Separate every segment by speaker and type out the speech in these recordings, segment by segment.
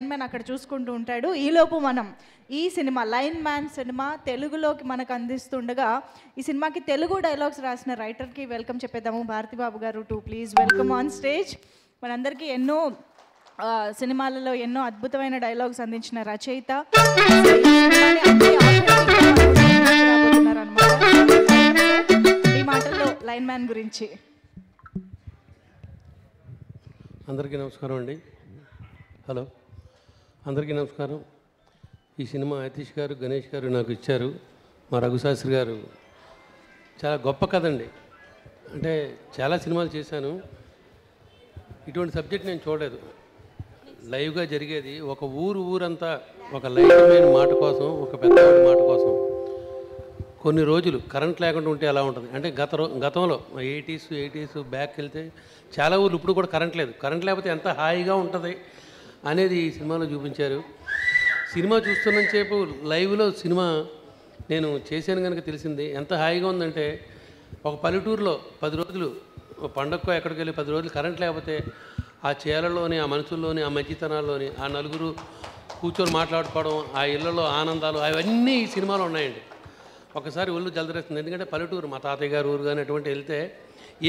Speaker 1: Man అక్కడ చూసుకుంటూ ఉంటాడు. ఈలోపు మనం ఈ సినిమా లైన్ మ్యాన్ సినిమా తెలుగులోకి మనకు అందిస్తుండగా ఈ సినిమాకి తెలుగు డైలాగ్స్ రాసిన రైటర్కి వెల్కమ్ చెప్పేద్దాము. భారతిబాబు గారు to please welcome on stage. మనందరికీ ఎన్నో సినిమాలలో ఎన్నో అద్భుతమైన డైలాగ్స్ అందించిన రచయిత ఈ మాటల్లో లైన్ మ్యాన్ గురించి.
Speaker 2: అందరికీ నమస్కారం అండి. హలో, అందరికీ నమస్కారం. ఈ సినిమా అతీష్ గారు, గణేష్ గారు నాకు ఇచ్చారు. మా రఘుశాస్త్రి గారు చాలా గొప్ప కథ అండి. అంటే చాలా సినిమాలు చేశాను, ఇటువంటి సబ్జెక్ట్ నేను చూడలేదు. లైవ్గా జరిగేది ఒక ఊరంతా ఒక లైవ్మైన మాట కోసం, ఒక పెద్దవాడి మాట కోసం కొన్ని రోజులు కరెంట్ లేకుండా ఉంటే ఎలా ఉంటుంది అంటే గతంలో 80s బ్యాక్ వెళ్తే చాలా ఊర్లు ఇప్పుడు కూడా కరెంట్ లేదు. కరెంట్ లేకపోతే ఎంత హాయిగా ఉంటుంది అనేది ఈ సినిమాలో చూపించారు. సినిమా చూస్తున్నంతసేపు లైవ్లో సినిమా నేను చేశాను కనుక తెలిసింది ఎంత హాయిగా ఉందంటే, ఒక పల్లెటూరులో 10 రోజులు పండగకో ఎక్కడికి వెళ్ళి 10 రోజులు కరెంట్ లేకపోతే ఆ చేలల్లోని, ఆ మనుషుల్లోని, ఆ మంచితనాల్లోని ఆ నలుగురు కూర్చొని మాట్లాడుకోవడం, ఆ ఇళ్లలో ఆనందాలు అవన్నీ ఈ సినిమాలో ఉన్నాయండి. ఒకసారి ఒళ్ళు జలదరేస్తుంది. ఎందుకంటే పల్లెటూరు మా తాతయ్య గారు ఊరు కానీ అటువంటి వెళ్తే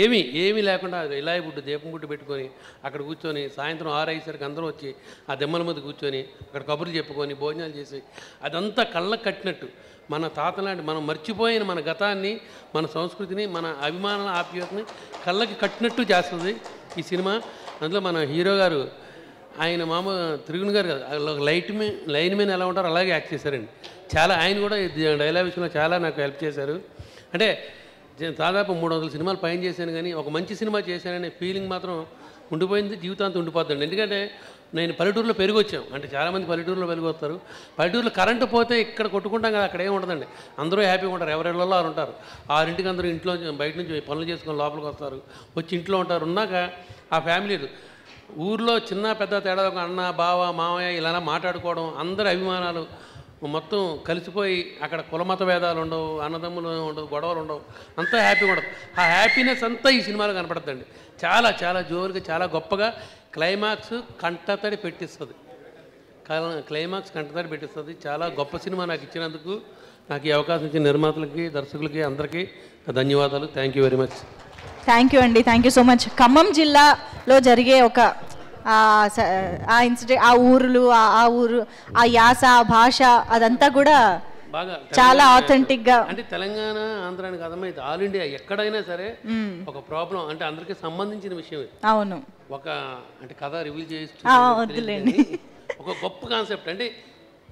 Speaker 2: ఏమీ లేకుండా ఇలాయి బుడ్డు దీపం బుడ్డు పెట్టుకొని అక్కడ కూర్చొని సాయంత్రం 6 అయ్యేసరికి అందరూ వచ్చి ఆ దెమ్మల ముందు కూర్చొని అక్కడ కబుర్లు చెప్పుకొని భోజనాలు చేసి అదంతా కళ్ళకు కట్టినట్టు మన తాతలాంటి మనం మర్చిపోయిన మన గతాన్ని, మన సంస్కృతిని, మన అభిమాన ఆప్యాయతని కళ్ళకి కట్టినట్టు చేస్తుంది ఈ సినిమా. అందులో మన హీరో గారు ఆయన త్రిగుణ్ గారు కదా, లైన్ మీద ఎలా ఉంటారో అలాగే యాక్ట్ చేశారండి. చాలా ఆయన కూడా డైలాగ్ విషయంలో చాలా నాకు హెల్ప్ చేశారు. అంటే దాదాపు 300 సినిమాలు పైన చేశాను, కానీ ఒక మంచి సినిమా చేశాననే ఫీలింగ్ మాత్రం ఉండిపోయింది, జీవితాంతం ఉండిపోద్దండి. ఎందుకంటే నేను పల్లెటూరులో పెరిగొచ్చాం. అంటే చాలామంది పల్లెటూరులో పెరిగొస్తారు. పల్లెటూరులో కరెంటు పోతే ఇక్కడ కొట్టుకుంటాం కదా, అక్కడ ఏమి ఉండదండి. అందరూ హ్యాపీగా ఉంటారు, ఎవరిళ్ళలో వారు ఉంటారు. 6ంటికి అందరూ ఇంట్లో బయట నుంచి పనులు చేసుకొని లోపలికి వస్తారు, వచ్చి ఇంట్లో ఉంటారు. ఉన్నాక ఆ ఫ్యామిలీలు ఊర్లో చిన్న పెద్ద తేడా, ఒక అన్న, బావ, మామయ్య ఇలా మాట్లాడుకోవడం, అందరి అభిమానాలు మొత్తం కలిసిపోయి అక్కడ కులమత భేదాలు ఉండవు, అన్నదమ్ములు ఉండవు, గొడవలు ఉండవు, అంతా హ్యాపీగా ఉండదు. ఆ హ్యాపీనెస్ అంతా ఈ సినిమాలో కనపడుతుందండి. చాలా చాలా జోరుగా, చాలా గొప్పగా క్లైమాక్స్ కంటతడి పెట్టిస్తుంది. క్లైమాక్స్ కంటతడి పెట్టిస్తుంది. చాలా గొప్ప సినిమా నాకు ఇచ్చినందుకు, నాకు ఈ అవకాశం ఇచ్చిన నిర్మాతలకి, దర్శకులకి అందరికీ ధన్యవాదాలు. Thank you very much.
Speaker 1: Thank you అండి, thank you so much. Khammam జిల్లాలో జరిగే ఒక ఆ ఇన్సిడెంట్, ఆ ఊరు, ఆ యాస, ఆ భాష అదంతా కూడా
Speaker 2: బాగా
Speaker 1: చాలా ఆథెంటిక్ గా.
Speaker 2: అంటే తెలంగాణ, ఆంధ్రాని కాదమైతే ఆల్ ఇండియా ఎక్కడైనా సరే ఒక ప్రాబ్లం అంటే అందరికీ సంబంధించిన విషయం. అవును, ఒక అంటే కథ రివీల్ చేసి ఒక గొప్ప కాన్సెప్ట్. అంటే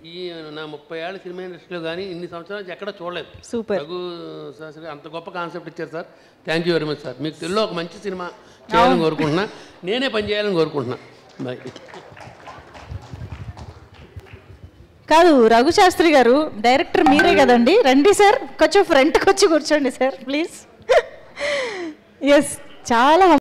Speaker 2: ఈ నా 30 ఏళ్ళ సినిమా ఇండస్ట్రీలో కానీ ఇన్ని సంవత్సరాలు ఎక్కడ చూడలేదు. సూపర్. రఘు శాస్త్రి అంత గొప్ప కాన్సెప్ట్ ఇచ్చారు sir. Thank you very much sir. మీకు తెలుగులో ఒక మంచి సినిమా చేయాలని కోరుకుంటున్నా, నేనే పని చేయాలని కోరుకుంటున్నా. బాయ్.
Speaker 1: కాదు రఘుశాస్త్రి గారు, డైరెక్టర్ మీరే కదండి, రండి సార్, కొంచెం ఫ్రంట్కి వచ్చి కూర్చోండి సార్ ప్లీజ్. ఎస్, చాలా